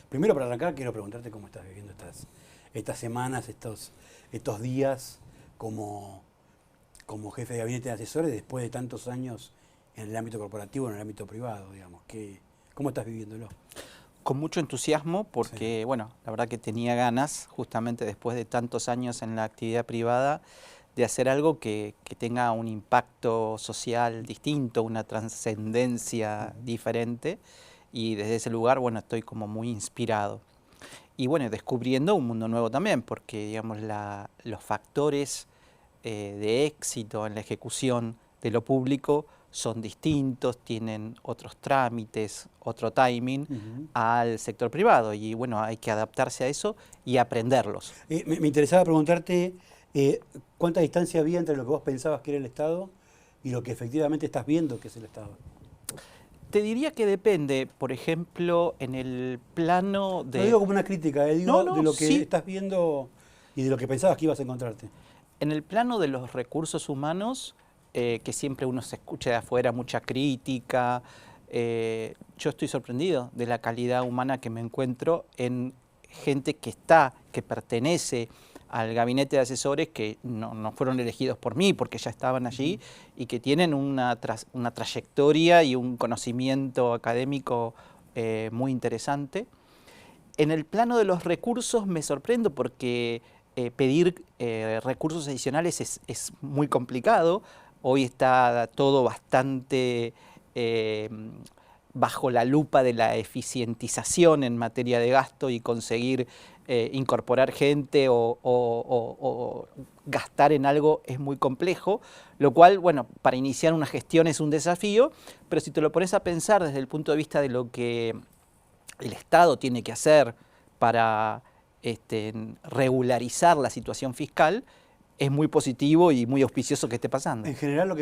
Primero, para arrancar, quiero preguntarte cómo estás viviendo estas semanas, estos días como jefe de gabinete de asesores después de tantos años en el ámbito corporativo, en el ámbito privado, digamos. ¿Cómo estás viviéndolo? Con mucho entusiasmo porque, Sí. bueno, la verdad que tenía ganas, justamente después de tantos años en la actividad privada, de hacer algo que tenga un impacto social distinto, una trascendencia diferente. Y desde ese lugar, bueno, estoy como muy inspirado. Y bueno, descubriendo un mundo nuevo también, porque, digamos, los factores de éxito en la ejecución de lo público son distintos, tienen otros trámites, otro timing Ujú. al sector privado y bueno, hay que adaptarse a eso y aprenderlos. Me interesaba preguntarte eh, cuánta distancia había entre lo que vos pensabas que era el Estado y lo que efectivamente estás viendo que es el Estado. Te diría que depende, por ejemplo, en el plano No de... digo como una crítica, No, digo de no, lo que sí. estás viendo y de lo que pensabas que ibas a encontrarte. En el plano de los recursos humanos, que siempre uno se escucha de afuera mucha crítica, yo estoy sorprendido de la calidad humana que me encuentro en gente que pertenece al gabinete de asesores que no fueron elegidos por mí porque ya estaban allí y que tienen una trayectoria y un conocimiento académico muy interesante. En el plano de los recursos me sorprendo porque pedir recursos adicionales es muy complicado. Hoy está todo bastante bajo la lupa de la eficientización en materia de gasto y conseguir incorporar gente o gastar en algo es muy complejo, lo cual, bueno, para iniciar una gestión es un desafío, pero si te lo pones a pensar desde el punto de vista de lo que el Estado tiene que hacer para regularizar la situación fiscal, es muy positivo y muy auspicioso que esté pasando. En general, lo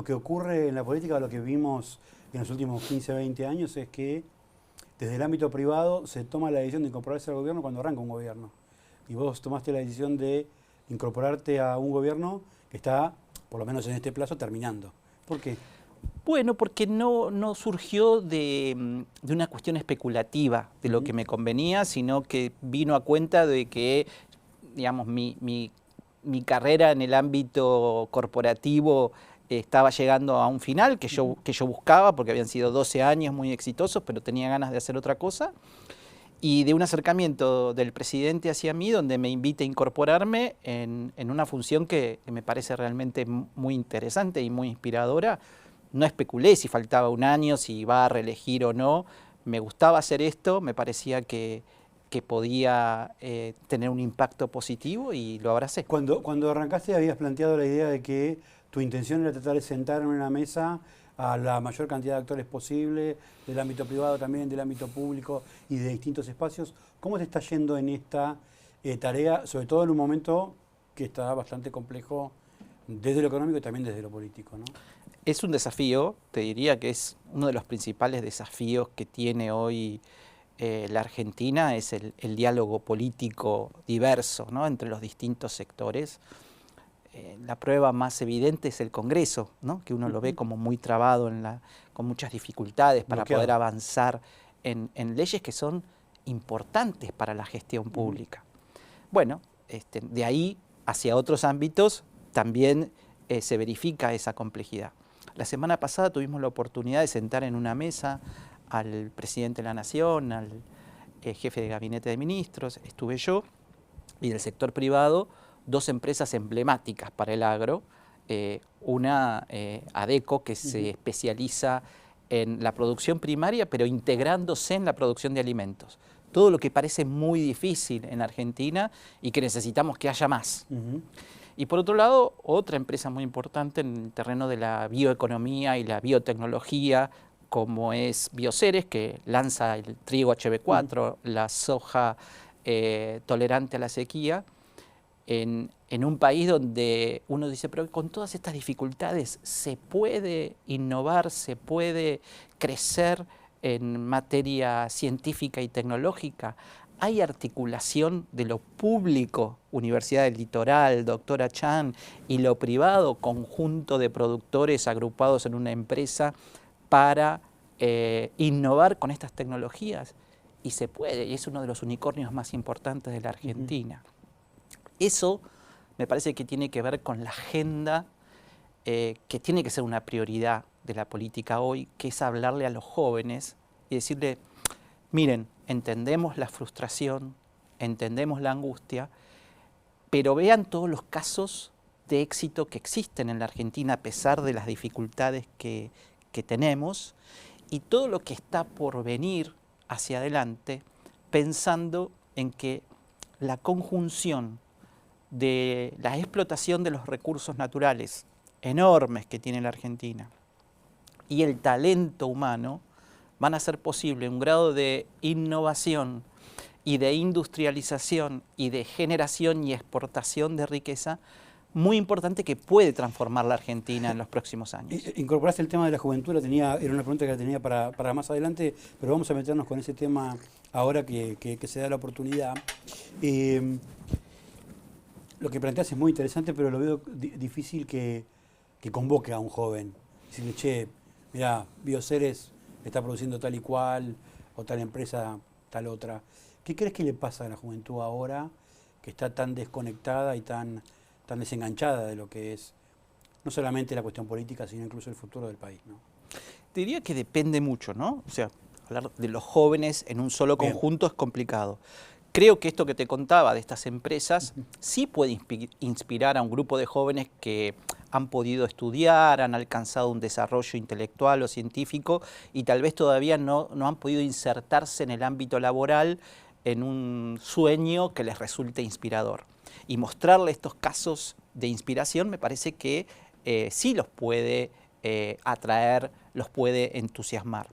que ocurre en la política, lo que vimos en los últimos 15, 20 años, es que desde el ámbito privado se toma la decisión de incorporarse al gobierno cuando arranca un gobierno. Y vos tomaste la decisión de incorporarte a un gobierno que está, por lo menos en este plazo, terminando. ¿Por qué? Bueno, porque no surgió de una cuestión especulativa de lo Ujú. que me convenía, sino que vino a cuenta de que, digamos, mi carrera en el ámbito corporativo estaba llegando a un final Ujú. que yo buscaba, porque habían sido 12 años muy exitosos, pero tenía ganas de hacer otra cosa. Y de un acercamiento del presidente hacia mí, donde me invita a incorporarme en una función que me parece realmente muy interesante y muy inspiradora. No especulé si faltaba un año, si iba a reelegir o no. Me gustaba hacer esto, me parecía que podía tener un impacto positivo y lo abracé. Cuando arrancaste habías planteado la idea de que tu intención era tratar de sentar en una mesa a la mayor cantidad de actores posible, del ámbito privado también, del ámbito público y de distintos espacios. ¿Cómo te está yendo en esta tarea, sobre todo en un momento que está bastante complejo desde lo económico y también desde lo político, ¿no? Es un desafío, te diría que es uno de los principales desafíos que tiene hoy la Argentina, es el diálogo político diverso, ¿no?, entre los distintos sectores. La prueba más evidente es el Congreso, ¿no?, que uno lo ve Ujú. como muy trabado, con muchas dificultades para poder Bloqueado. avanzar en leyes que son importantes para la gestión Ujú. pública. Bueno, de ahí hacia otros ámbitos también se verifica esa complejidad. La semana pasada tuvimos la oportunidad de sentar en una mesa al presidente de la Nación, al jefe de gabinete de ministros, estuve yo, y del sector privado, dos empresas emblemáticas para el agro, una ADECO, que se Ujú. especializa en la producción primaria, pero integrándose en la producción de alimentos. Todo lo que parece muy difícil en Argentina y que necesitamos que haya más. Ujú. Y por otro lado, otra empresa muy importante en el terreno de la bioeconomía y la biotecnología, como es Bioceres, que lanza el trigo Ujú. HB4, la soja tolerante a la sequía, en un país donde uno dice, pero con todas estas dificultades se puede innovar, se puede crecer en materia científica y tecnológica. Hay articulación de lo público, Universidad del Litoral, Doctora Chan, y lo privado, conjunto de productores agrupados en una empresa para innovar con estas tecnologías. y se puede, y es uno de los unicornios más importantes de la Argentina. Eso me parece que tiene que ver con la agenda que tiene que ser una prioridad de la política hoy, que es hablarle a los jóvenes y decirle, miren, entendemos la frustración, entendemos la angustia, pero vean todos los casos de éxito que existen en la Argentina a pesar de las dificultades que tenemos y todo lo que está por venir hacia adelante, pensando en que la conjunción de la explotación de los recursos naturales enormes que tiene la Argentina y el talento humano van a hacer posible un grado de innovación y de industrialización y de generación y exportación de riqueza muy importante que puede transformar la Argentina en los próximos años. Incorporaste el tema de la juventud, era una pregunta que la tenía para más adelante, pero vamos a meternos con ese tema ahora que se da la oportunidad. Lo que planteas es muy interesante, pero lo veo difícil que convoque a un joven. Decirle, che, mirá, Bioceres está produciendo tal y cual, o tal empresa, tal otra. ¿Qué crees que le pasa a la juventud ahora, que está tan desconectada y tan desenganchada de lo que es no solamente la cuestión política, sino incluso el futuro del país, ¿no? Te diría que depende mucho, ¿no? O sea, hablar de los jóvenes en un solo conjunto es complicado. Creo que esto que te contaba de estas empresas sí puede inspirar a un grupo de jóvenes que han podido estudiar, han alcanzado un desarrollo intelectual o científico y tal vez todavía no han podido insertarse en el ámbito laboral en un sueño que les resulte inspirador. Y mostrarle estos casos de inspiración me parece que sí los puede atraer, los puede entusiasmar.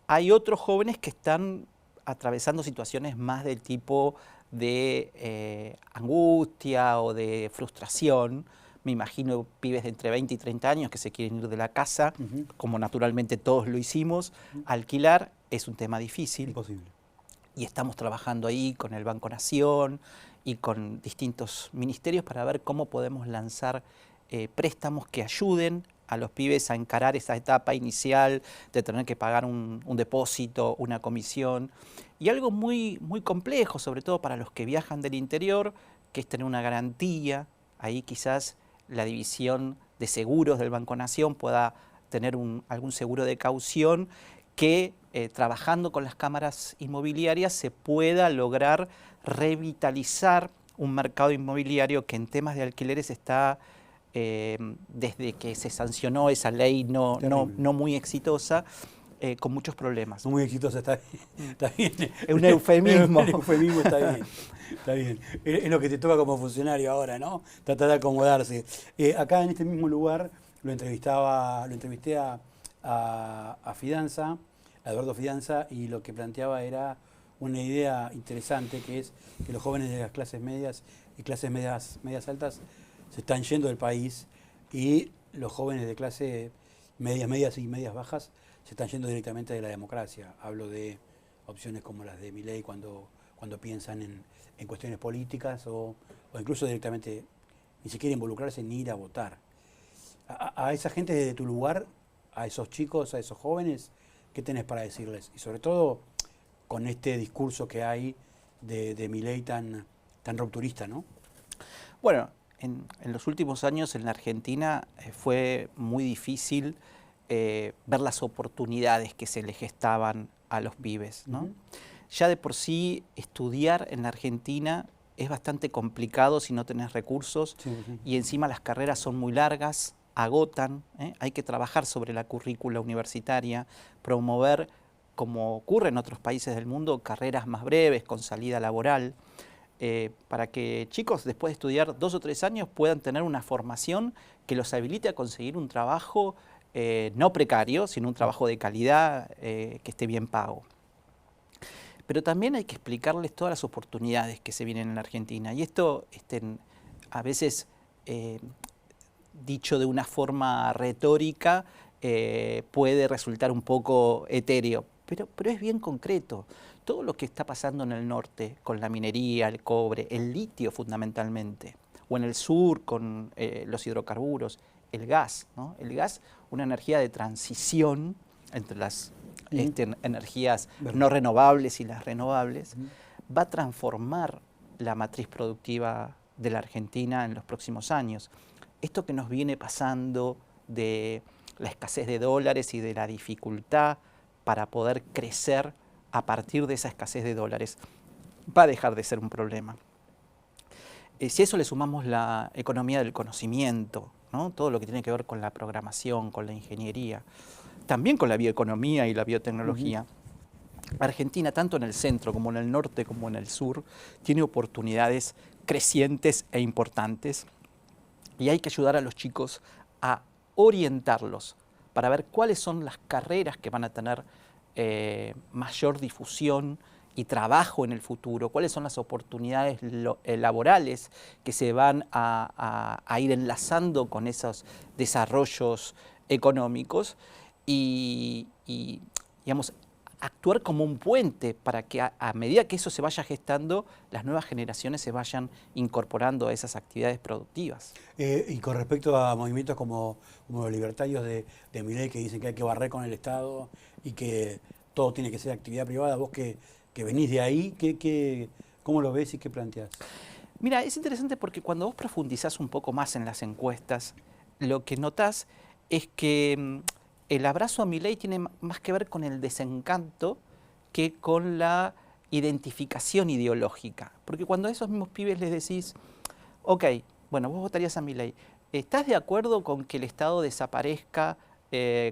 Hay otros jóvenes que están atravesando situaciones más del tipo de angustia o de frustración. Me imagino pibes de entre 20 y 30 años que se quieren ir de la casa, como naturalmente todos lo hicimos. Alquilar es un tema difícil. Imposible. Y estamos trabajando ahí con el Banco Nación y con distintos ministerios para ver cómo podemos lanzar préstamos que ayuden a los pibes a encarar esa etapa inicial de tener que pagar un depósito, una comisión. Y algo muy complejo, sobre todo para los que viajan del interior, que es tener una garantía. Ahí quizás la división de seguros del Banco Nación pueda tener algún seguro de caución que trabajando con las cámaras inmobiliarias se pueda lograr revitalizar un mercado inmobiliario que en temas de alquileres está, desde que se sancionó esa ley no muy exitosa, con muchos problemas. No muy exitosa, está bien. Es un eufemismo. Un eufemismo, está bien. Está bien. Es lo que te toca como funcionario ahora, ¿no? Tratar de acomodarse. Acá en este mismo lugar lo entrevisté a Fidanza, a Eduardo Fidanza, y lo que planteaba era una idea interesante, que es que los jóvenes de las clases medias y clases medias altas se están yendo del país y los jóvenes de clase medias y medias bajas se están yendo directamente de la democracia. Hablo de opciones como las de Milei cuando piensan en cuestiones políticas o incluso directamente ni siquiera involucrarse ni ir a votar. A esa gente desde tu lugar, a esos chicos, a esos jóvenes, ¿qué tenés para decirles? Y sobre todo con este discurso que hay de Milei tan rupturista, ¿no? Bueno, en los últimos años en la Argentina fue muy difícil ver las oportunidades que se les gestaban a los pibes, ¿no? Ya de por sí estudiar en la Argentina es bastante complicado si no tenés recursos, y encima las carreras son muy largas, agotan, hay que trabajar sobre la currícula universitaria, promover, como ocurre en otros países del mundo, carreras más breves con salida laboral, para que chicos después de estudiar 2 o 3 años puedan tener una formación que los habilite a conseguir un trabajo no precario, sino un trabajo de calidad que esté bien pago. Pero también hay que explicarles todas las oportunidades que se vienen en la Argentina. Y esto a veces, dicho de una forma retórica, puede resultar un poco etéreo, pero es bien concreto. Todo lo que está pasando en el norte con la minería, el cobre, el litio fundamentalmente, o en el sur con los hidrocarburos, el gas, ¿no? El gas, una energía de transición entre las energías Verdad. no renovables y las renovables, va a transformar la matriz productiva de la Argentina en los próximos años. Esto que nos viene pasando de la escasez de dólares y de la dificultad para poder crecer a partir de esa escasez de dólares, va a dejar de ser un problema. Si a eso le sumamos la economía del conocimiento, ¿no? Todo lo que tiene que ver con la programación, con la ingeniería, también con la bioeconomía y la biotecnología, Argentina, tanto en el centro como en el norte como en el sur, tiene oportunidades crecientes e importantes y hay que ayudar a los chicos a orientarlos para ver cuáles son las carreras que van a tener mayor difusión y trabajo en el futuro, cuáles son las oportunidades laborales que se van a ir enlazando con esos desarrollos económicos y digamos, actuar como un puente para que a medida que eso se vaya gestando, las nuevas generaciones se vayan incorporando a esas actividades productivas. Y con respecto a movimientos como los libertarios de Milei, que dicen que hay que barrer con el Estado y que todo tiene que ser actividad privada, vos que venís de ahí, ¿cómo lo ves y qué planteás? Mira, es interesante porque cuando vos profundizás un poco más en las encuestas, lo que notás es que el abrazo a Milei tiene más que ver con el desencanto que con la identificación ideológica. Porque cuando a esos mismos pibes les decís, ok, bueno, vos votarías a Milei, ¿estás de acuerdo con que el Estado desaparezca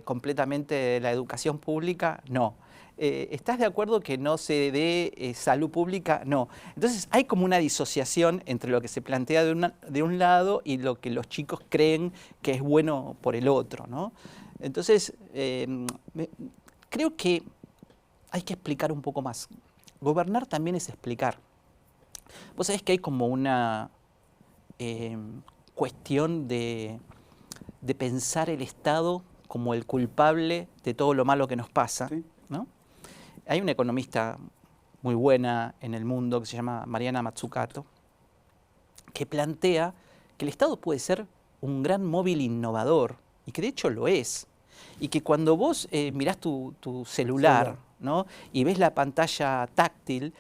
completamente de la educación pública? No. ¿Estás de acuerdo que no se dé salud pública? No. Entonces hay como una disociación entre lo que se plantea de un lado y lo que los chicos creen que es bueno por el otro, ¿no? Entonces, creo que hay que explicar un poco más. Gobernar también es explicar. Vos sabés que hay como una cuestión de pensar el Estado como el culpable de todo lo malo que nos pasa, ¿Sí? ¿no? Hay una economista muy buena en el mundo que se llama Mariana Mazzucato, que plantea que el Estado puede ser un gran móvil innovador, y que de hecho lo es, y que cuando vos mirás tu celular, ¿no? Y ves la pantalla táctil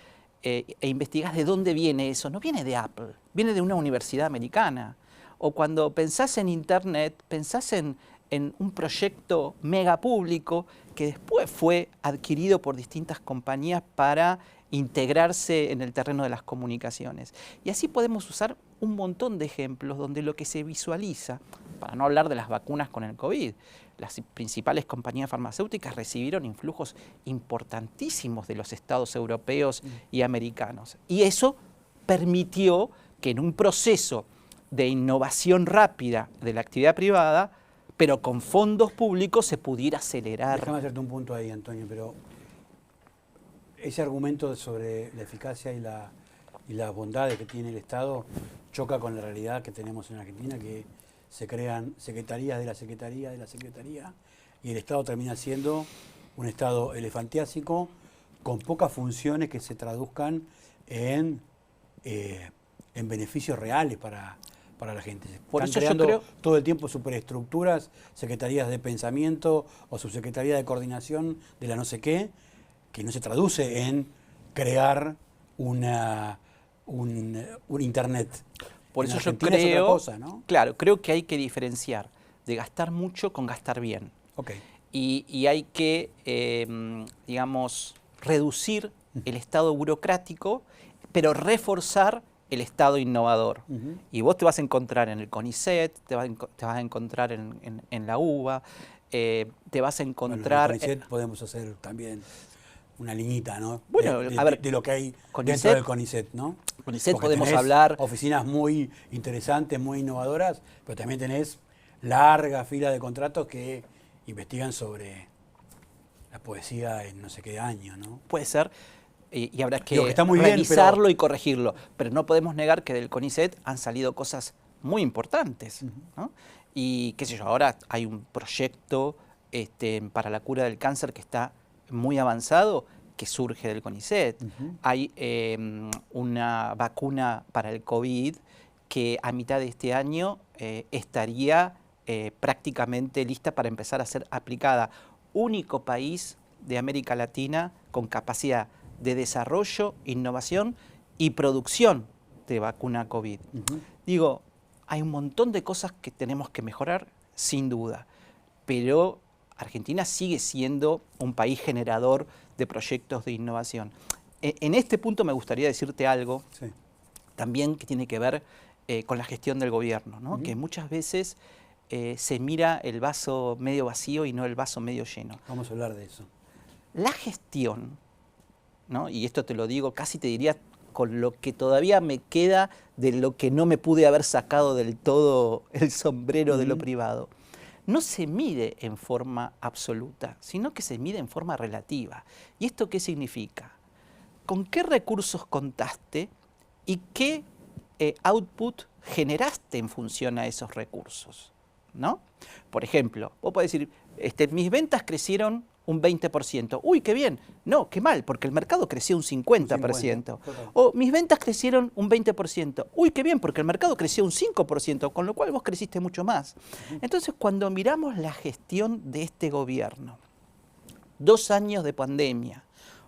e investigás de dónde viene eso, no viene de Apple, viene de una universidad americana. O cuando pensás en Internet, pensás en un proyecto mega público que después fue adquirido por distintas compañías para integrarse en el terreno de las comunicaciones. Y así podemos usar un montón de ejemplos donde lo que se visualiza, para no hablar de las vacunas con el COVID, las principales compañías farmacéuticas recibieron influjos importantísimos de los estados europeos y americanos. Y eso permitió que en un proceso de innovación rápida de la actividad privada, pero con fondos públicos, se pudiera acelerar. Déjame hacerte un punto ahí, Antonio, pero ese argumento sobre la eficacia y las bondades que tiene el Estado choca con la realidad que tenemos en Argentina, que se crean secretarías de la secretaría de la secretaría y el Estado termina siendo un Estado elefantiásico con pocas funciones que se traduzcan en beneficios reales para la gente. Por Están eso yo creando creo todo el tiempo superestructuras, secretarías de pensamiento o subsecretaría de coordinación de la no sé qué, que no se traduce en crear un Internet. Por En eso yo Argentina es otra creo, cosa, ¿no? claro, creo que hay que diferenciar de gastar mucho con gastar bien. Ok. Y hay que, digamos, reducir el Estado burocrático, pero reforzar el Estado innovador. Y vos te vas a encontrar en el CONICET, te vas a encontrar en la UBA, te vas a encontrar... Bueno, en el CONICET podemos hacer también una liñita, ¿no? Bueno, a ver, de lo que hay CONICET, dentro del CONICET, ¿no? CONICET Porque podemos tenés hablar... oficinas muy interesantes, muy innovadoras, pero también tenés larga fila de contratos que investigan sobre la poesía en no sé qué año, ¿no? Puede ser, y habrá que, Digo que está muy bien, revisarlo pero... y corregirlo. Pero no podemos negar que del CONICET han salido cosas muy importantes, ¿no? Y qué sé yo, ahora hay un proyecto para la cura del cáncer que está muy avanzado, que surge del CONICET. Hay una vacuna para el COVID que a mitad de este año estaría prácticamente lista para empezar a ser aplicada. Único país de América Latina con capacidad de desarrollo, innovación y producción de vacuna COVID. Digo, hay un montón de cosas que tenemos que mejorar, sin duda, pero Argentina sigue siendo un país generador de proyectos de innovación. En este punto me gustaría decirte algo también que tiene que ver con la gestión del gobierno, ¿no? Que muchas veces se mira el vaso medio vacío y no el vaso medio lleno. Vamos a hablar de eso. La gestión, ¿no? Y esto te lo digo, casi te diría con lo que todavía me queda de lo que no me pude haber sacado del todo el sombrero de lo privado, no se mide en forma absoluta, sino que se mide en forma relativa. ¿Y esto qué significa? ¿Con qué recursos contaste y qué output generaste en función a esos recursos? ¿No? Por ejemplo, vos podés decir, mis ventas crecieron un 20%. ¡Uy, qué bien! No, qué mal, porque el mercado creció un 50%. O mis ventas crecieron un 20%. ¡Uy, qué bien! Porque el mercado creció un 5%, con lo cual vos creciste mucho más. Entonces, cuando miramos la gestión de este gobierno, 2 años de pandemia,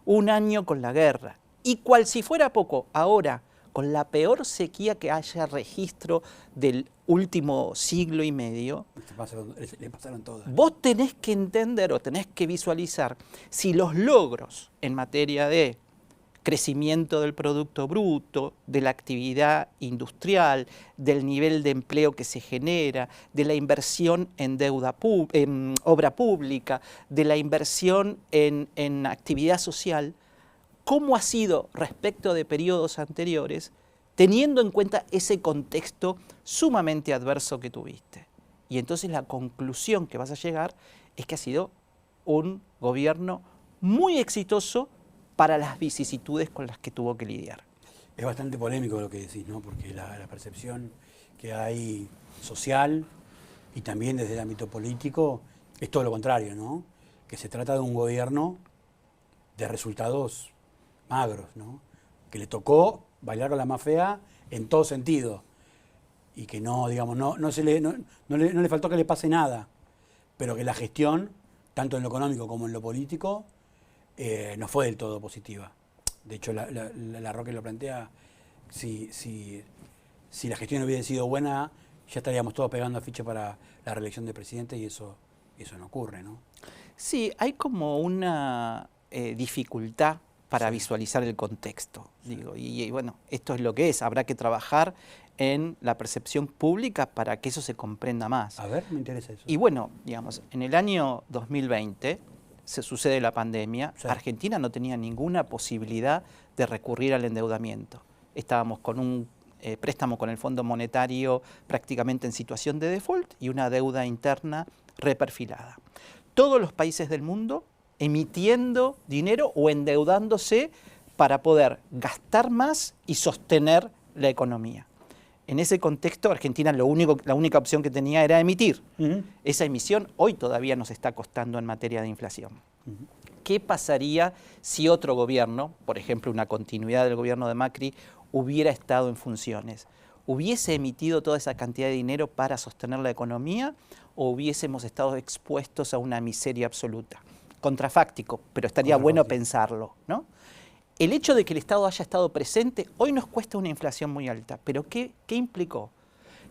1 año con la guerra, y cual si fuera poco, ahora, con la peor sequía que haya registro del último siglo y medio, le pasaron todas. Vos tenés que entender o tenés que visualizar si los logros en materia de crecimiento del Producto Bruto, de la actividad industrial, del nivel de empleo que se genera, de la inversión en en obra pública, de la inversión en actividad social, cómo ha sido respecto de periodos anteriores, teniendo en cuenta ese contexto sumamente adverso que tuviste. Y entonces la conclusión que vas a llegar es que ha sido un gobierno muy exitoso para las vicisitudes con las que tuvo que lidiar. Es bastante polémico lo que decís, ¿no? Porque la percepción que hay social y también desde el ámbito político es todo lo contrario, ¿no? Que se trata de un gobierno de resultados magros, ¿no? Que le tocó bailar con la más fea en todo sentido y que no, digamos, no le faltó que le pase nada, pero que la gestión, tanto en lo económico como en lo político, no fue del todo positiva. De hecho, la Roque lo plantea, si la gestión hubiera sido buena, ya estaríamos todos pegando afiche para la reelección del presidente y eso no ocurre, ¿no? Sí, hay como una dificultad para visualizar el contexto. Digo, y bueno, esto es lo que es, habrá que trabajar en la percepción pública para que eso se comprenda más. A ver, me interesa eso. Y bueno, digamos, en el año 2020 se sucede la pandemia, Argentina no tenía ninguna posibilidad de recurrir al endeudamiento. Estábamos con un préstamo con el Fondo Monetario prácticamente en situación de default y una deuda interna reperfilada. Todos los países del mundo emitiendo dinero o endeudándose para poder gastar más y sostener la economía. En ese contexto, Argentina la única opción que tenía era emitir. Esa emisión hoy todavía nos está costando en materia de inflación. ¿Qué pasaría si otro gobierno, por ejemplo una continuidad del gobierno de Macri, hubiera estado en funciones? ¿Hubiese emitido toda esa cantidad de dinero para sostener la economía o hubiésemos estado expuestos a una miseria absoluta? Contrafáctico, pero estaría bueno pensarlo, ¿no? El hecho de que el Estado haya estado presente hoy nos cuesta una inflación muy alta, pero ¿qué implicó?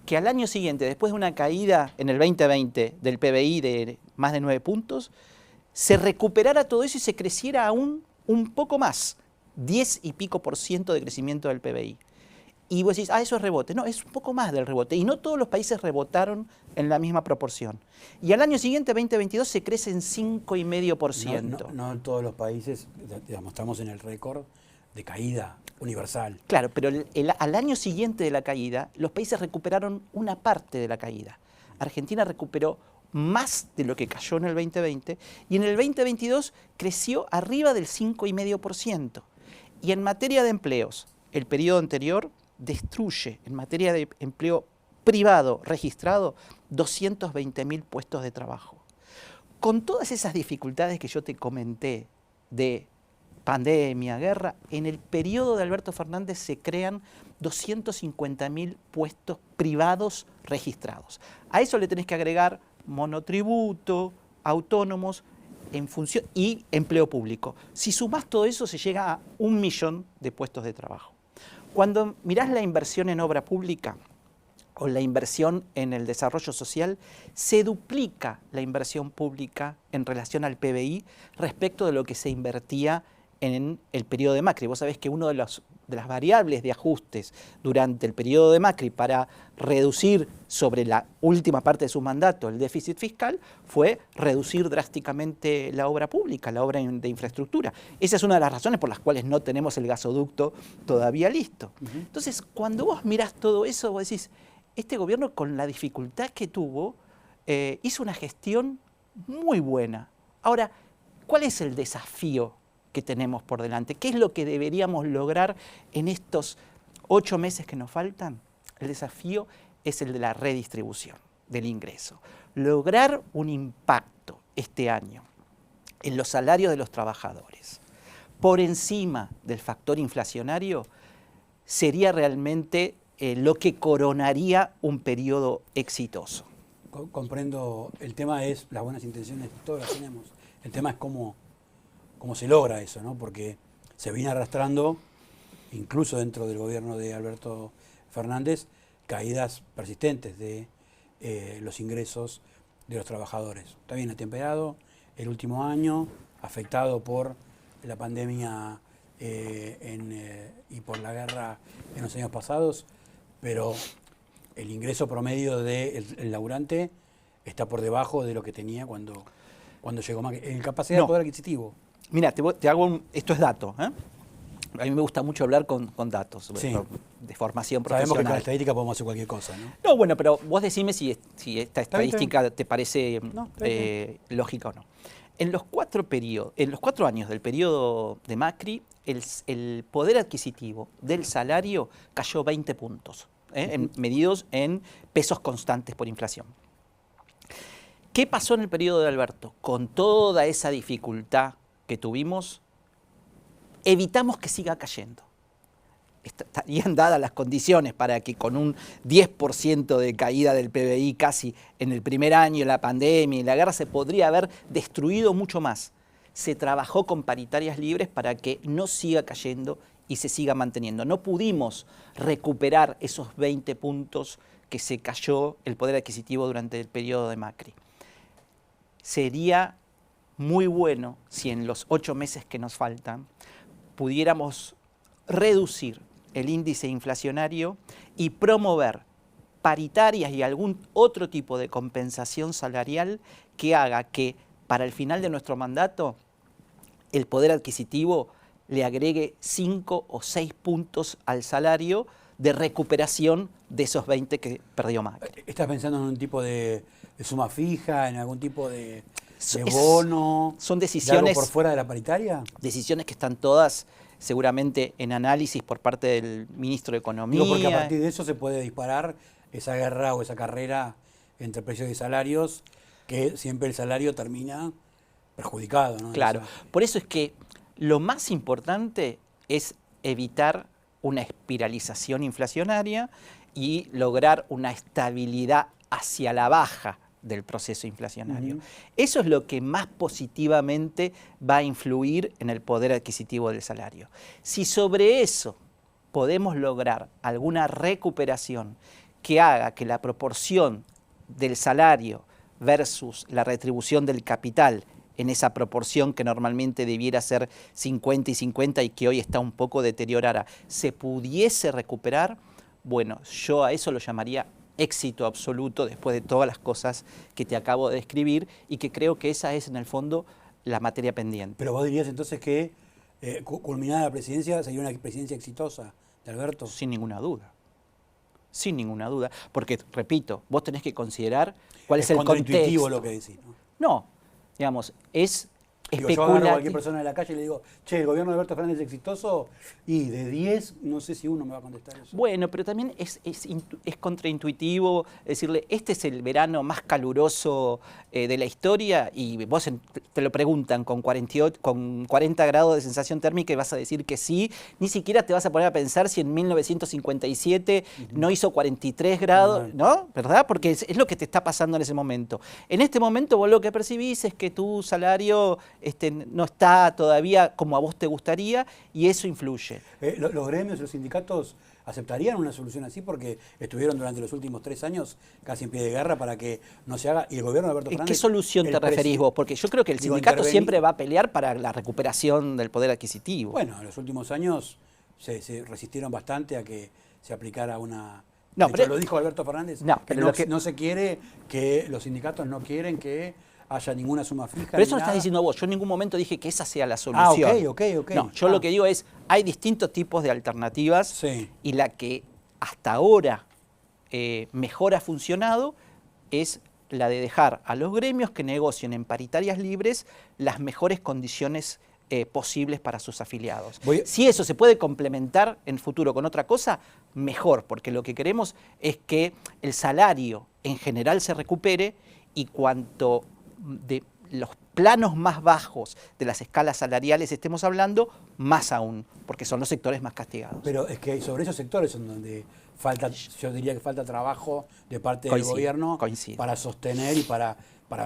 Que al año siguiente, después de una caída en el 2020 del PBI de más de 9 puntos, se recuperara todo eso y se creciera aún un poco más, 10 y pico % de crecimiento del PBI. Y vos decís, eso es rebote. No, es un poco más del rebote. Y no todos los países rebotaron en la misma proporción. Y al año siguiente, 2022, se crece en 5,5%. No en todos los países, digamos, estamos en el récord de caída universal. Claro, pero al año siguiente de la caída, los países recuperaron una parte de la caída. Argentina recuperó más de lo que cayó en el 2020 y en el 2022 creció arriba del 5,5%. Y en materia de empleos, el periodo anterior destruye en materia de empleo privado registrado 220.000 puestos de trabajo. Con todas esas dificultades que yo te comenté de pandemia, guerra, en el periodo de Alberto Fernández se crean 250.000 puestos privados registrados. A eso le tenés que agregar monotributo, autónomos, en función, y empleo público. Si sumás todo eso, se llega a 1 millón de puestos de trabajo. Cuando mirás la inversión en obra pública o la inversión en el desarrollo social, se duplica la inversión pública en relación al PBI respecto de lo que se invertía en el periodo de Macri. Vos sabés que una de las variables de ajustes durante el periodo de Macri para reducir sobre la última parte de su mandato el déficit fiscal fue reducir drásticamente la obra pública, la obra de infraestructura. Esa es una de las razones por las cuales no tenemos el gasoducto todavía listo. Entonces, cuando vos mirás todo eso, vos decís, este gobierno con la dificultad que tuvo, hizo una gestión muy buena. Ahora, ¿cuál es el desafío que tenemos por delante? ¿Qué es lo que deberíamos lograr en estos 8 meses que nos faltan? El desafío es el de la redistribución del ingreso. Lograr un impacto este año en los salarios de los trabajadores por encima del factor inflacionario sería realmente lo que coronaría un periodo exitoso. Comprendo, el tema es, las buenas intenciones todas las tenemos, el tema es cómo se logra eso, ¿no? Porque se viene arrastrando, incluso dentro del gobierno de Alberto Fernández, caídas persistentes de los ingresos de los trabajadores. Está bien atemperado el último año, afectado por la pandemia y por la guerra en los años pasados, pero el ingreso promedio del laburante está por debajo de lo que tenía cuando llegó Macri, en capacidad de poder adquisitivo. Mira, te hago esto es dato, ¿eh? A mí me gusta mucho hablar con datos, sí, de formación profesional. Sabemos que con la estadística podemos hacer cualquier cosa, ¿no? No, bueno, pero vos decime si esta estadística te parece lógica o no. En los 4 años del periodo de Macri, el poder adquisitivo del salario cayó 20 puntos, medidos en pesos constantes por inflación. ¿Qué pasó en el periodo de Alberto? Con toda esa dificultad que tuvimos, evitamos que siga cayendo. Estarían dadas las condiciones para que con un 10% de caída del PBI casi en el primer año, la pandemia y la guerra, se podría haber destruido mucho más. Se trabajó con paritarias libres para que no siga cayendo y se siga manteniendo. No pudimos recuperar esos 20 puntos que se cayó el poder adquisitivo durante el periodo de Macri. Sería muy bueno si en los 8 meses que nos faltan pudiéramos reducir el índice inflacionario y promover paritarias y algún otro tipo de compensación salarial que haga que para el final de nuestro mandato el poder adquisitivo le agregue 5 o 6 puntos al salario de recuperación de esos 20 que perdió Macri. ¿Estás pensando en un tipo de suma fija, en algún tipo de bono? Son decisiones, ¿de algo por fuera de la paritaria? Decisiones que están todas seguramente en análisis por parte del ministro de Economía. Digo, porque a partir de eso se puede disparar esa guerra o esa carrera entre precios y salarios, que siempre el salario termina perjudicado, ¿no? Claro, por eso es que lo más importante es evitar una espiralización inflacionaria y lograr una estabilidad hacia la baja del proceso inflacionario. Eso es lo que más positivamente va a influir en el poder adquisitivo del salario. Si sobre eso podemos lograr alguna recuperación que haga que la proporción del salario versus la retribución del capital, en esa proporción que normalmente debiera ser 50 y 50 y que hoy está un poco deteriorada, se pudiese recuperar, bueno, yo a eso lo llamaría éxito absoluto después de todas las cosas que te acabo de describir y que creo que esa es en el fondo la materia pendiente. Pero vos dirías entonces que culminada la presidencia sería una presidencia exitosa de Alberto. Sin ninguna duda. Sin ninguna duda. Porque, repito, vos tenés que considerar cuál es el contexto. Contraintuitivo lo que decís, ¿no? No, digamos, es Digo, yo agarro a cualquier persona de la calle y le digo, che, ¿el gobierno de Alberto Fernández es exitoso? Y de 10, no sé si uno me va a contestar eso. Bueno, pero también es contraintuitivo decirle, este es el verano más caluroso de la historia, y vos te lo preguntan con 40 grados de sensación térmica y vas a decir que sí. Ni siquiera te vas a poner a pensar si en 1957 no hizo 43 grados, ¿no? ¿Verdad? Porque es lo que te está pasando en ese momento. En este momento vos lo que percibís es que tu salario no está todavía como a vos te gustaría, y eso influye. Los gremios y los sindicatos aceptarían una solución así porque estuvieron durante los últimos 3 años casi en pie de guerra para que no se haga, y el gobierno de Alberto Fernández... ¿Qué solución te referís vos? Porque yo creo que el sindicato siempre va a pelear para la recuperación del poder adquisitivo. Bueno, en los últimos años se resistieron bastante a que se aplicara una... No, de hecho, lo dijo Alberto Fernández, no se quiere, que los sindicatos no quieren que haya ninguna suma fija. Pero eso lo estás diciendo vos. Yo en ningún momento dije que esa sea la solución. Ok. No, yo lo que digo es, hay distintos tipos de alternativas, sí, y la que hasta ahora mejor ha funcionado es la de dejar a los gremios que negocien en paritarias libres las mejores condiciones posibles para sus afiliados. Si eso se puede complementar en futuro con otra cosa, mejor, porque lo que queremos es que el salario en general se recupere, y cuanto de los planos más bajos de las escalas salariales estemos hablando, más aún, porque son los sectores más castigados. Pero es que sobre esos sectores son donde falta, yo diría que falta trabajo de parte del gobierno para sostener y para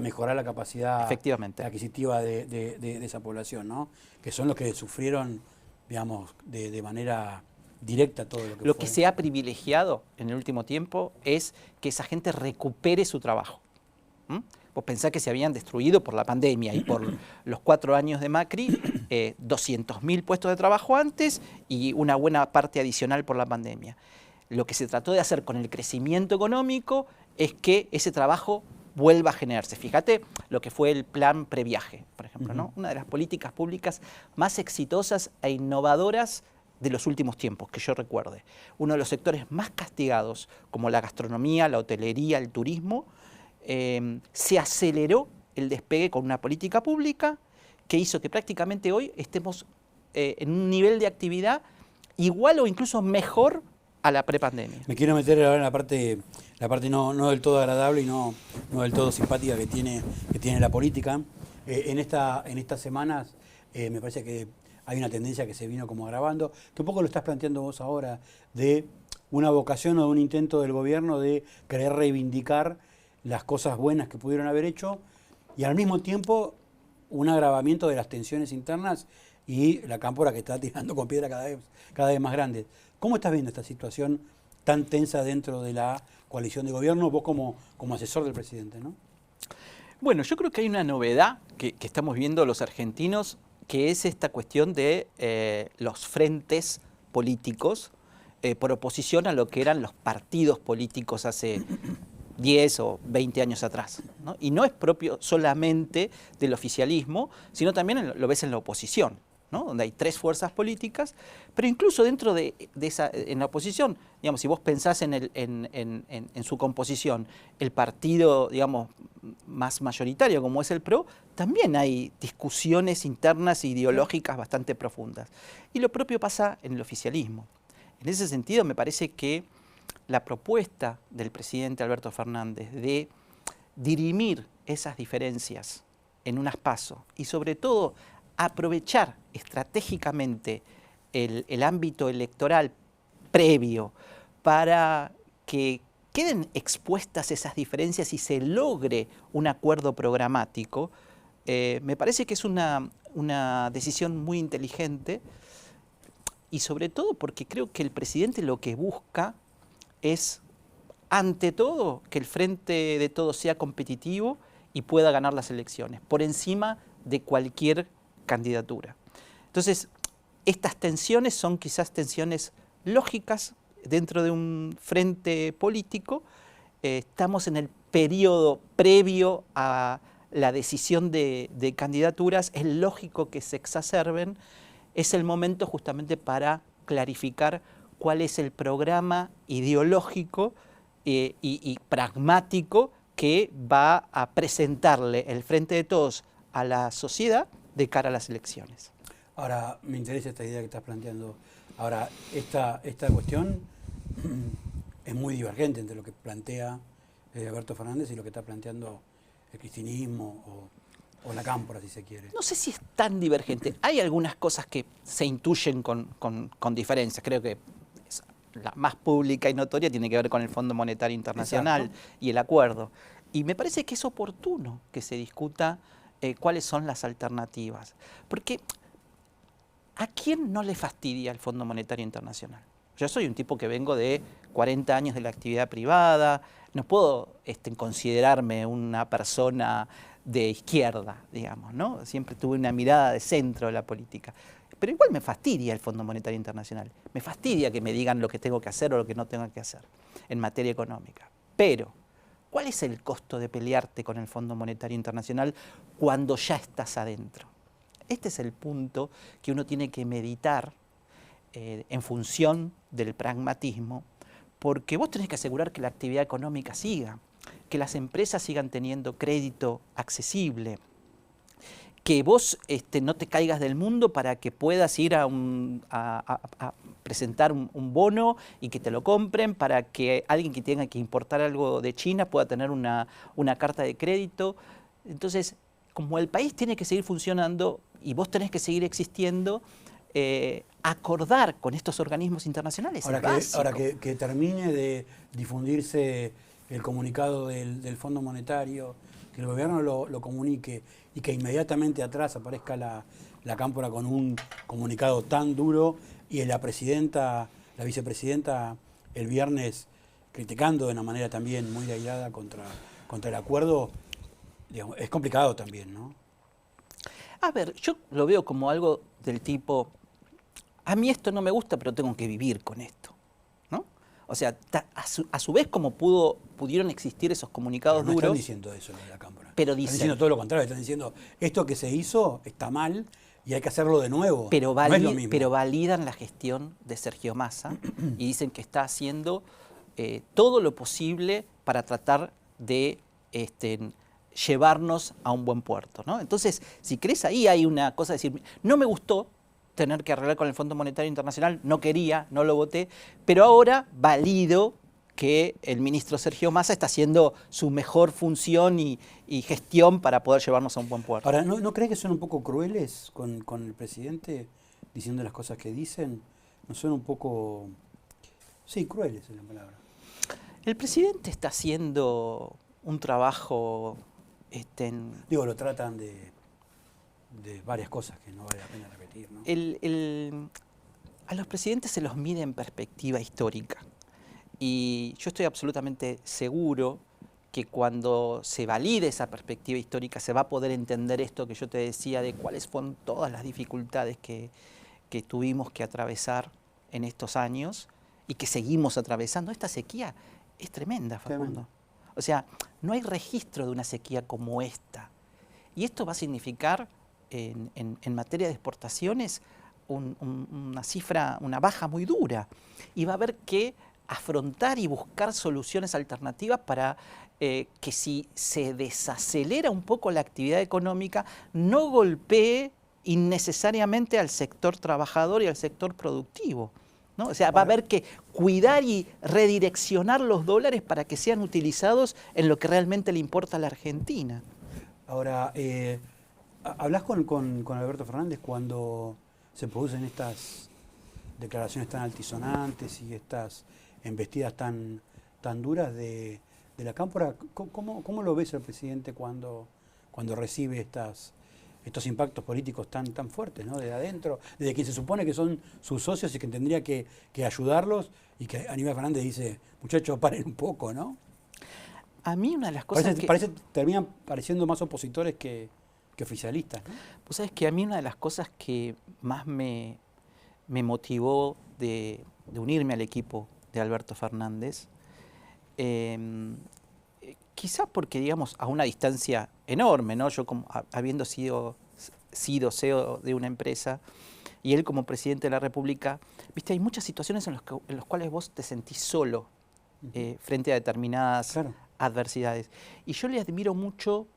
mejorar la capacidad adquisitiva de esa población, ¿no? Que son los que sufrieron, digamos, de manera directa todo lo que Lo que se ha privilegiado en el último tiempo es que esa gente recupere su trabajo. Vos pensás que se habían destruido por la pandemia y por los 4 años de Macri 200.000 puestos de trabajo antes y una buena parte adicional por la pandemia. Lo que se trató de hacer con el crecimiento económico es que ese trabajo vuelva a generarse. Fíjate lo que fue el plan previaje, por ejemplo, ¿no? Una de las políticas públicas más exitosas e innovadoras de los últimos tiempos, que yo recuerde. Uno de los sectores más castigados, como la gastronomía, la hotelería, el turismo, se aceleró el despegue con una política pública que hizo que prácticamente hoy estemos en un nivel de actividad igual o incluso mejor a la prepandemia. Me quiero meter ahora en la parte no del todo agradable y no del todo simpática que tiene la política. En estas semanas me parece que hay una tendencia que se vino como agravando, que un poco lo estás planteando vos ahora, de una vocación o de un intento del gobierno de querer reivindicar las cosas buenas que pudieron haber hecho, y al mismo tiempo un agravamiento de las tensiones internas y la cámpora que está tirando con piedra cada vez más grande. ¿Cómo estás viendo esta situación tan tensa dentro de la coalición de gobierno, vos como asesor del presidente, ¿no? Bueno, yo creo que hay una novedad que estamos viendo los argentinos, que es esta cuestión de los frentes políticos por oposición a lo que eran los partidos políticos hace 10 o 20 años atrás, ¿no? Y no es propio solamente del oficialismo, sino también lo ves en la oposición, ¿no? Donde hay 3 fuerzas políticas, pero incluso dentro de esa, en la oposición, digamos, si vos pensás en su composición, el partido, digamos, más mayoritario como es el PRO, también hay discusiones internas e ideológicas bastante profundas. Y lo propio pasa en el oficialismo. En ese sentido, me parece que la propuesta del presidente Alberto Fernández de dirimir esas diferencias en unas PASO y sobre todo aprovechar estratégicamente el ámbito electoral previo para que queden expuestas esas diferencias y se logre un acuerdo programático, me parece que es una decisión muy inteligente, y sobre todo porque creo que el presidente lo que busca es, ante todo, que el Frente de Todos sea competitivo y pueda ganar las elecciones, por encima de cualquier candidatura. Entonces, estas tensiones son quizás tensiones lógicas dentro de un frente político. Estamos en el periodo previo a la decisión de candidaturas, es lógico que se exacerben, es el momento justamente para clarificar cuál es el programa ideológico y pragmático que va a presentarle el Frente de Todos a la sociedad de cara a las elecciones. Ahora, me interesa esta idea que estás planteando. Ahora, esta cuestión es muy divergente entre lo que plantea Alberto Fernández y lo que está planteando el cristinismo o la cámpora, si se quiere. No sé si es tan divergente. Hay algunas cosas que se intuyen con diferencias. Creo que la más pública y notoria tiene que ver con el Fondo Monetario Internacional. Exacto. Y el acuerdo. Y me parece que es oportuno que se discuta cuáles son las alternativas. Porque ¿a quién no le fastidia el Fondo Monetario Internacional? Yo soy un tipo que vengo de 40 años de la actividad privada, no puedo considerarme una persona de izquierda, digamos, ¿no? Siempre tuve una mirada de centro de la política. Pero igual me fastidia el Fondo Monetario Internacional. Me fastidia que me digan lo que tengo que hacer o lo que no tengo que hacer en materia económica. Pero, ¿cuál es el costo de pelearte con el Fondo Monetario Internacional cuando ya estás adentro? Este es el punto que uno tiene que meditar en función del pragmatismo, porque vos tenés que asegurar que la actividad económica siga, que las empresas sigan teniendo crédito accesible, que vos no te caigas del mundo para que puedas ir a presentar un bono y que te lo compren, para que alguien que tenga que importar algo de China pueda tener una carta de crédito. Entonces, como el país tiene que seguir funcionando y vos tenés que seguir existiendo, acordar con estos organismos internacionales. Ahora que termine de difundirse el comunicado del Fondo Monetario, que el gobierno lo comunique y que inmediatamente atrás aparezca la cámpora con un comunicado tan duro y la vicepresidenta el viernes criticando de una manera también muy airada contra el acuerdo, digamos, es complicado también, ¿no? A ver, yo lo veo como algo del tipo, a mí esto no me gusta, pero tengo que vivir con esto, ¿no? O sea, a su vez como pudieron existir esos comunicados pero no duros. Están diciendo eso en la Cámara. Pero están diciendo todo lo contrario, están diciendo esto que se hizo está mal y hay que hacerlo de nuevo. Pero, no es lo mismo. Pero validan la gestión de Sergio Massa y dicen que está haciendo todo lo posible para tratar de llevarnos a un buen puerto, ¿no? Entonces, si crees, ahí hay una cosa de decir, no me gustó tener que arreglar con el Fondo Monetario Internacional, no quería, no lo voté, pero ahora valido que el ministro Sergio Massa está haciendo su mejor función y gestión para poder llevarnos a un buen puerto. Ahora, ¿no crees que son un poco crueles con el presidente diciendo las cosas que dicen? ¿No son un poco, sí, crueles es la palabra? El presidente está haciendo un trabajo... Digo, lo tratan de varias cosas que no vale la pena repetir, ¿no? A los presidentes se los mide en perspectiva histórica. Y yo estoy absolutamente seguro que cuando se valide esa perspectiva histórica se va a poder entender esto que yo te decía de cuáles fueron todas las dificultades que tuvimos que atravesar en estos años y que seguimos atravesando. Esta sequía es tremenda, Facundo. Tremendo. O sea, no hay registro de una sequía como esta. Y esto va a significar, en materia de exportaciones, una cifra, una baja muy dura. Y va a haber que afrontar y buscar soluciones alternativas para que si se desacelera un poco la actividad económica, no golpee innecesariamente al sector trabajador y al sector productivo, ¿no? O sea, va a haber que cuidar y redireccionar los dólares para que sean utilizados en lo que realmente le importa a la Argentina. Ahora, ¿hablás con Alberto Fernández cuando se producen estas declaraciones tan altisonantes y estas embestidas tan duras de la Cámpora? ¿Cómo lo ves al presidente cuando recibe estos impactos políticos tan fuertes, ¿no? Desde adentro, desde quien se supone que son sus socios y que tendría que ayudarlos, y que Aníbal Fernández dice, muchachos, paren un poco, ¿no? A mí una de las cosas terminan pareciendo más opositores que oficialistas, ¿no? Pues sabes que a mí una de las cosas que más me motivó de unirme al equipo de Alberto Fernández, quizás porque, digamos, a una distancia enorme, ¿no? Yo habiendo sido CEO de una empresa y él como presidente de la República, viste, hay muchas situaciones en las cuales vos te sentís solo frente a determinadas adversidades. Y yo le admiro mucho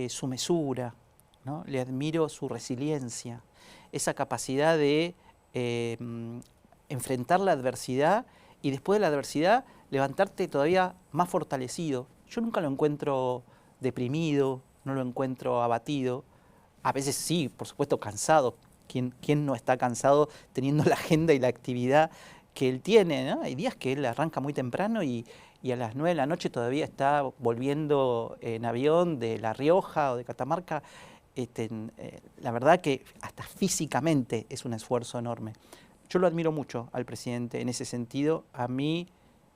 su mesura, ¿no? Le admiro su resiliencia, esa capacidad de enfrentar la adversidad y después de la adversidad levantarte todavía más fortalecido. Yo nunca lo encuentro deprimido, no lo encuentro abatido. A veces sí, por supuesto, cansado. ¿Quién no está cansado teniendo la agenda y la actividad que él tiene, ¿no? Hay días que él arranca muy temprano y a las 9 de la noche todavía está volviendo en avión de La Rioja o de Catamarca. La verdad que hasta físicamente es un esfuerzo enorme. Yo lo admiro mucho al presidente en ese sentido. A mí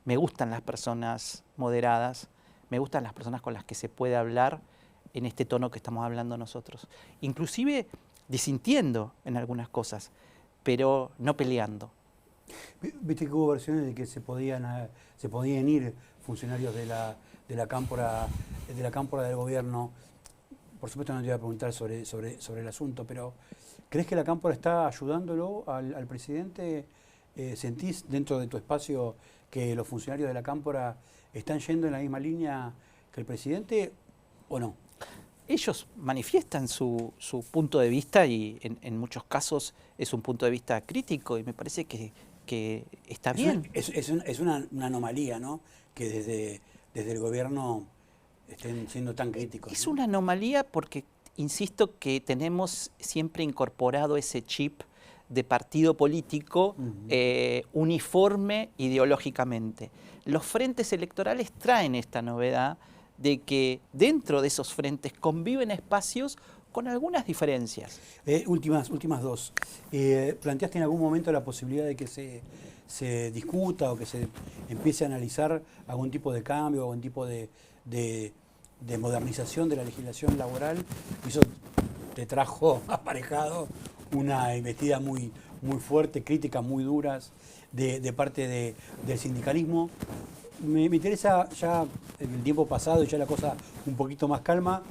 me gustan las personas moderadas, me gustan las personas con las que se puede hablar en este tono que estamos hablando nosotros. Inclusive disintiendo en algunas cosas, pero no peleando. Viste que hubo versiones de que se podían ir funcionarios de la cámpora del gobierno. Por supuesto no te voy a preguntar sobre el asunto, pero ¿crees que la cámpora está ayudándolo al presidente? ¿Sentís dentro de tu espacio que los funcionarios de la cámpora están yendo en la misma línea que el presidente o no? Ellos manifiestan su punto de vista y en muchos casos es un punto de vista crítico y me parece que está bien. Es una anomalía, ¿no? Que desde el gobierno estén siendo tan críticos. Es ¿no? una anomalía porque, insisto, que tenemos siempre incorporado ese chip de partido político uniforme ideológicamente. Los frentes electorales traen esta novedad de que dentro de esos frentes conviven espacios con algunas diferencias. Últimas dos. ¿Planteaste en algún momento la posibilidad de que se discuta o que se empiece a analizar algún tipo de cambio, algún tipo de modernización de la legislación laboral? Y eso te trajo aparejado una embestida muy fuerte, críticas muy duras de parte del sindicalismo. Me interesa ya en el tiempo pasado y ya la cosa un poquito más calma.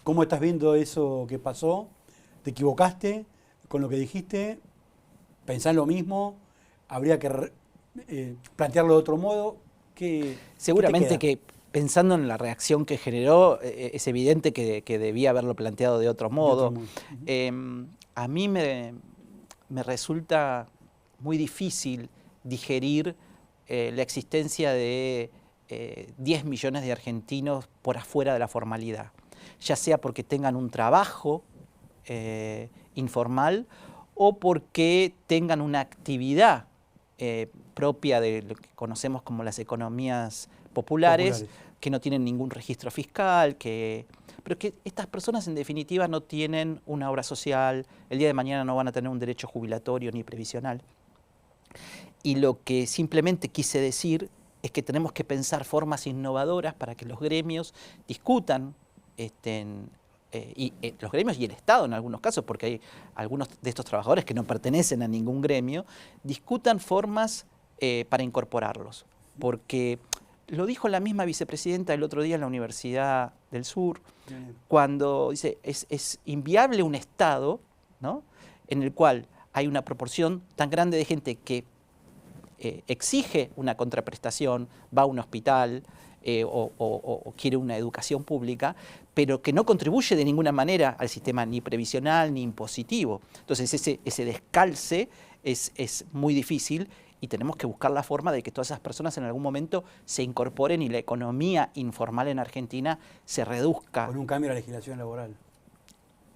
¿Cómo estás viendo eso que pasó? ¿Te equivocaste con lo que dijiste? ¿Pensás lo mismo? ¿Habría que plantearlo de otro modo? Seguramente que pensando en la reacción que generó, es evidente que debía haberlo planteado de otro modo. A mí me resulta muy difícil digerir la existencia de 10 millones de argentinos por afuera de la formalidad, ya sea porque tengan un trabajo informal o porque tengan una actividad propia de lo que conocemos como las economías populares, que no tienen ningún registro fiscal, pero que estas personas en definitiva no tienen una obra social, el día de mañana no van a tener un derecho jubilatorio ni previsional. Y lo que simplemente quise decir es que tenemos que pensar formas innovadoras para que los gremios discutan, los gremios y el Estado en algunos casos, porque hay algunos de estos trabajadores que no pertenecen a ningún gremio, discutan formas para incorporarlos. Porque lo dijo la misma vicepresidenta el otro día en la Universidad del Sur, cuando dice, es inviable un Estado, ¿no?, en el cual hay una proporción tan grande de gente que exige una contraprestación, va a un hospital o quiere una educación pública, pero que no contribuye de ninguna manera al sistema ni previsional ni impositivo. Entonces ese descalce es muy difícil y tenemos que buscar la forma de que todas esas personas en algún momento se incorporen y la economía informal en Argentina se reduzca. Con un cambio en la legislación laboral.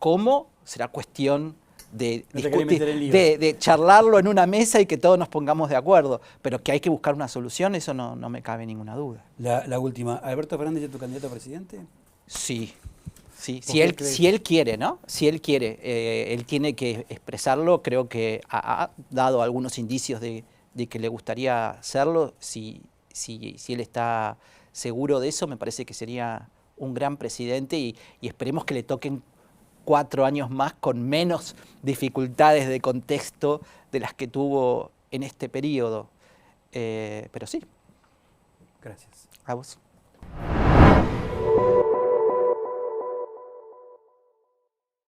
¿Cómo? Será cuestión de discutir, de charlarlo en una mesa y que todos nos pongamos de acuerdo, pero que hay que buscar una solución, eso no me cabe ninguna duda. La última, ¿Alberto Fernández es tu candidato a presidente? Sí, si él quiere, ¿no? Si él quiere, él tiene que expresarlo, creo que ha dado algunos indicios de que le gustaría hacerlo, si él está seguro de eso, me parece que sería un gran presidente y esperemos que le toquen 4 años más con menos dificultades de contexto de las que tuvo en este periodo. Pero sí. Gracias. A vos.